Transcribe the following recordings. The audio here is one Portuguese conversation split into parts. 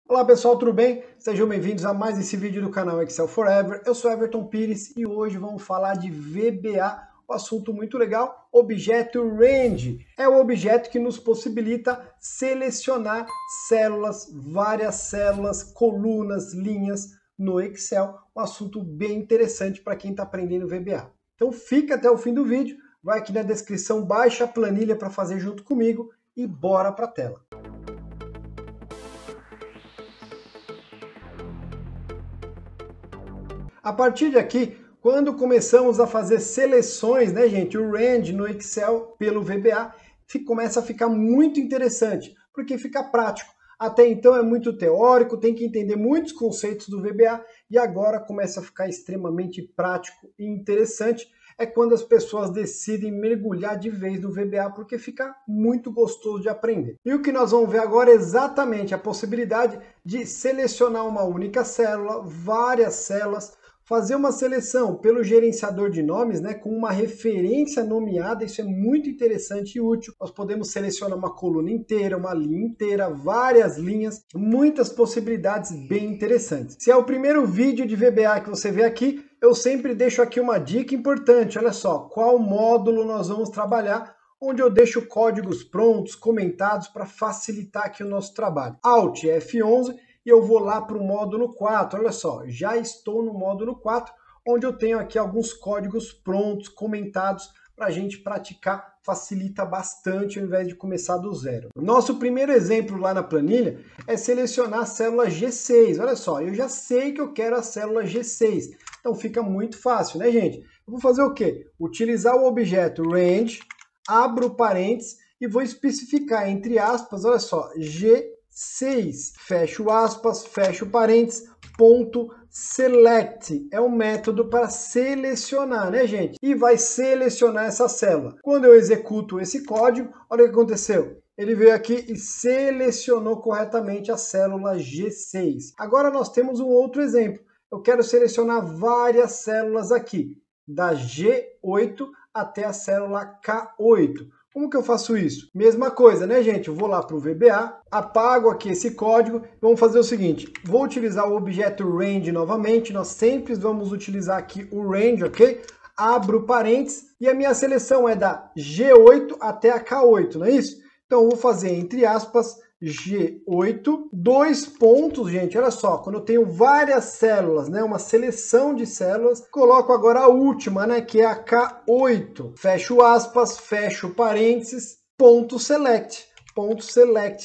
Olá pessoal, tudo bem? Sejam bem-vindos a mais esse vídeo do canal Excel Forever. Eu sou Everton Pires e hoje vamos falar de VBA, um assunto muito legal, objeto Range. É o objeto que nos possibilita selecionar células, várias células, colunas, linhas no Excel, um assunto bem interessante para quem está aprendendo VBA. Então fica até o fim do vídeo, vai aqui na descrição, baixa a planilha para fazer junto comigo e bora para a tela. A partir de aqui, quando começamos a fazer seleções, né, gente, o Range no Excel pelo VBA, começa a ficar muito interessante, porque fica prático. Até então é muito teórico, tem que entender muitos conceitos do VBA, e agora começa a ficar extremamente prático e interessante. É quando as pessoas decidem mergulhar de vez no VBA, porque fica muito gostoso de aprender. E o que nós vamos ver agora é exatamente a possibilidade de selecionar uma única célula, várias células, fazer uma seleção pelo gerenciador de nomes, né, com uma referência nomeada. Isso é muito interessante e útil. Nós podemos selecionar uma coluna inteira, uma linha inteira, várias linhas, muitas possibilidades bem interessantes. Se é o primeiro vídeo de VBA que você vê aqui, eu sempre deixo aqui uma dica importante. Olha só, qual módulo nós vamos trabalhar, onde eu deixo códigos prontos, comentados, para facilitar aqui o nosso trabalho. Alt F11, e eu vou lá para o módulo 4, olha só, já estou no módulo 4, onde eu tenho aqui alguns códigos prontos, comentados, para a gente praticar, facilita bastante ao invés de começar do zero. Nosso primeiro exemplo lá na planilha é selecionar a célula G6, olha só, eu já sei que eu quero a célula G6, então fica muito fácil, né, gente? Eu vou fazer o quê? Utilizar o objeto Range, abro parênteses e vou especificar entre aspas, olha só, G6, fecho aspas, fecho parênteses, ponto select, é um método para selecionar, né, gente? E vai selecionar essa célula. Quando eu executo esse código, olha o que aconteceu. Ele veio aqui e selecionou corretamente a célula G6. Agora nós temos um outro exemplo. Eu quero selecionar várias células aqui, da G8 até a célula K8. Como que eu faço isso? Mesma coisa, né, gente? Eu vou lá para o VBA, apago aqui esse código. Vamos fazer o seguinte, vou utilizar o objeto Range novamente. Nós sempre vamos utilizar aqui o Range, ok? Abro parênteses e a minha seleção é da G8 até a K8, não é isso? Então eu vou fazer entre aspas G8, dois pontos, gente, olha só, quando eu tenho várias células, né, uma seleção de células, coloco agora a última, né, que é a K8, fecho aspas, fecho parênteses, ponto select,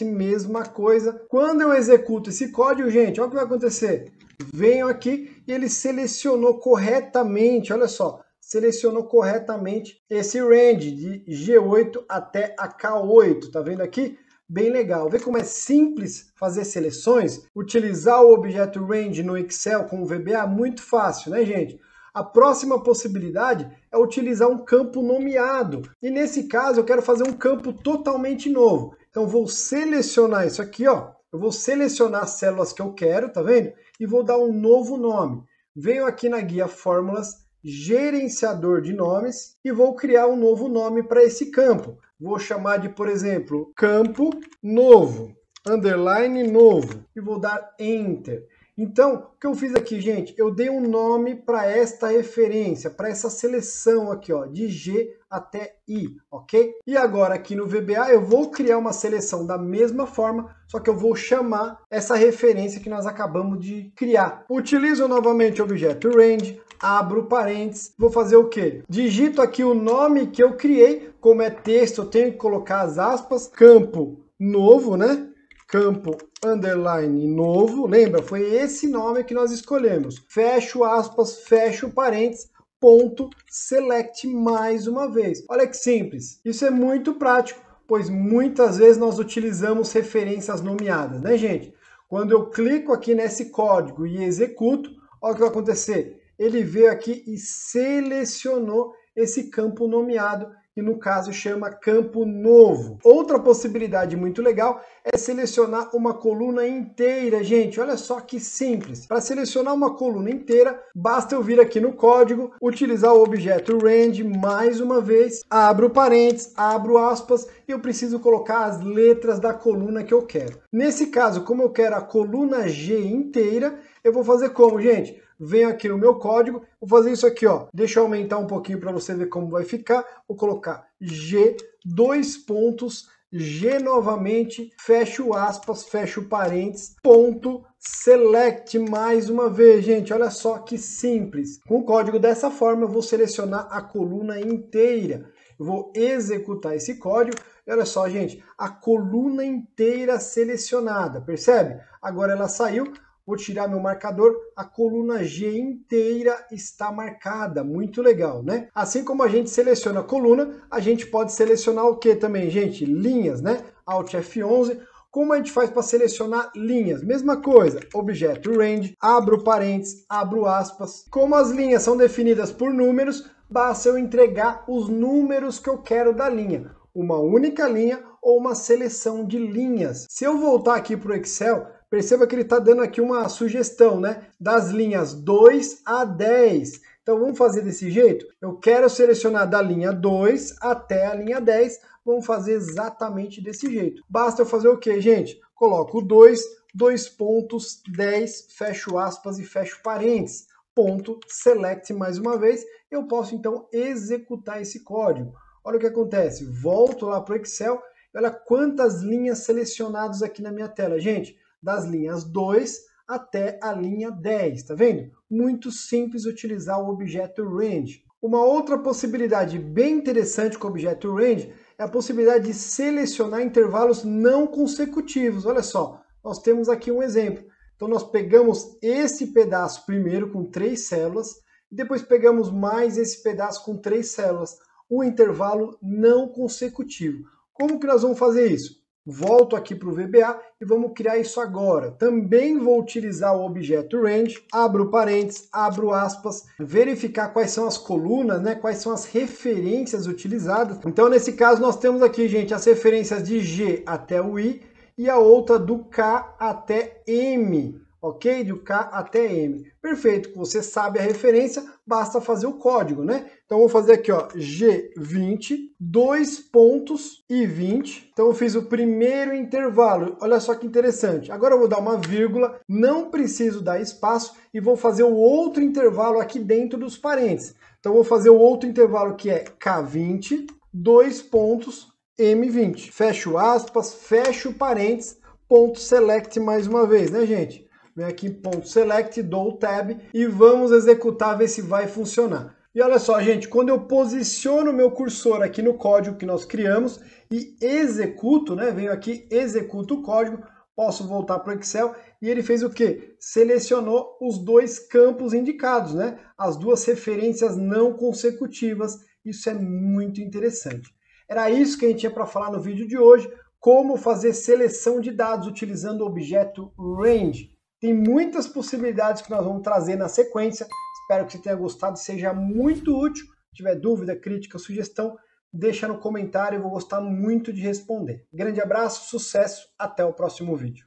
mesma coisa. Quando eu executo esse código, gente, olha o que vai acontecer, venho aqui e ele selecionou corretamente, olha só, selecionou corretamente esse range de G8 até a K8, tá vendo aqui? Bem legal. Vê como é simples fazer seleções? Utilizar o objeto Range no Excel com o VBA? Muito fácil, né, gente? A próxima possibilidade é utilizar um campo nomeado. E nesse caso eu quero fazer um campo totalmente novo. Então vou selecionar isso aqui, ó. Eu vou selecionar as células que eu quero, tá vendo? E vou dar um novo nome. Venho aqui na guia Fórmulas, gerenciador de nomes, e vou criar um novo nome para esse campo. Vou chamar de, por exemplo, campo novo, underline novo, e vou dar Enter. Então, o que eu fiz aqui, gente? Eu dei um nome para esta referência, para essa seleção aqui, ó, de G até I, ok? E agora aqui no VBA eu vou criar uma seleção da mesma forma, só que eu vou chamar essa referência que nós acabamos de criar. Utilizo novamente o objeto Range, abro parênteses, vou fazer o quê? Digito aqui o nome que eu criei, como é texto, eu tenho que colocar as aspas, campo novo, né? Campo underline novo, lembra? Foi esse nome que nós escolhemos. Fecho aspas, fecho parênteses, ponto select mais uma vez. Olha que simples. Isso é muito prático, pois muitas vezes nós utilizamos referências nomeadas, né, gente? Quando eu clico aqui nesse código e executo, olha o que vai acontecer. Ele veio aqui e selecionou esse campo nomeado e no caso chama campo novo. Outra possibilidade muito legal é selecionar uma coluna inteira, gente. Olha só que simples. Para selecionar uma coluna inteira, basta eu vir aqui no código, utilizar o objeto range mais uma vez, abro parênteses, abro aspas, e eu preciso colocar as letras da coluna que eu quero. Nesse caso, como eu quero a coluna G inteira, eu vou fazer como, gente? Venho aqui no meu código, vou fazer isso aqui, ó. Deixa eu aumentar um pouquinho para você ver como vai ficar. Vou colocar G, dois pontos, G novamente, fecho aspas, fecho parênteses, ponto, select mais uma vez, gente. Olha só que simples. Com o código dessa forma, eu vou selecionar a coluna inteira. Eu vou executar esse código e olha só, gente, a coluna inteira selecionada, percebe? Agora ela saiu. Vou tirar meu marcador, a coluna G inteira está marcada, muito legal, né? Assim como a gente seleciona a coluna, a gente pode selecionar o que também, gente? Linhas, né? Alt F11. Como a gente faz para selecionar linhas? Mesma coisa, objeto range, abro parênteses, abro aspas. Como as linhas são definidas por números, basta eu entregar os números que eu quero da linha. Uma única linha ou uma seleção de linhas. Se eu voltar aqui para o Excel, perceba que ele está dando aqui uma sugestão, né? Das linhas 2 a 10. Então vamos fazer desse jeito? Eu quero selecionar da linha 2 até a linha 10. Vamos fazer exatamente desse jeito. Basta eu fazer o quê, gente? Coloco 2, dois pontos, 10, fecho aspas e fecho parênteses. Ponto, select mais uma vez. Eu posso então executar esse código. Olha o que acontece. Volto lá para o Excel. Olha quantas linhas selecionadas aqui na minha tela, gente. Das linhas 2 até a linha 10, tá vendo? Muito simples utilizar o objeto range. Uma outra possibilidade bem interessante com o objeto range é a possibilidade de selecionar intervalos não consecutivos. Olha só, nós temos aqui um exemplo. Então nós pegamos esse pedaço primeiro com 3 células, e depois pegamos mais esse pedaço com 3 células, um intervalo não consecutivo. Como que nós vamos fazer isso? Volto aqui para o VBA e vamos criar isso agora. Também vou utilizar o objeto range, abro parênteses, abro aspas, verificar quais são as colunas, né? Quais são as referências utilizadas. Então, nesse caso, nós temos aqui, gente, as referências de G até o I e a outra do K até M. Ok? Do K até M. Perfeito, você sabe a referência, basta fazer o código, né? Então, vou fazer aqui, ó, G20, 2 pontos e 20. Então, eu fiz o primeiro intervalo. Olha só que interessante. Agora, eu vou dar uma vírgula, não preciso dar espaço e vou fazer o outro intervalo aqui dentro dos parênteses. Então, eu vou fazer o outro intervalo que é K20, 2 pontos, M20. Fecho aspas, fecho parênteses, ponto select mais uma vez, né, gente? Vem aqui em ponto select, dou o tab e vamos executar, ver se vai funcionar. E olha só, gente, quando eu posiciono o meu cursor aqui no código que nós criamos e executo, né, venho aqui, executo o código, posso voltar para o Excel e ele fez o quê? Selecionou os dois campos indicados, né? As duas referências não consecutivas. Isso é muito interessante. Era isso que a gente tinha para falar no vídeo de hoje, como fazer seleção de dados utilizando o objeto range. Tem muitas possibilidades que nós vamos trazer na sequência. Espero que você tenha gostado e seja muito útil. Se tiver dúvida, crítica, sugestão, deixa no comentário, eu vou gostar muito de responder. Grande abraço, sucesso, até o próximo vídeo.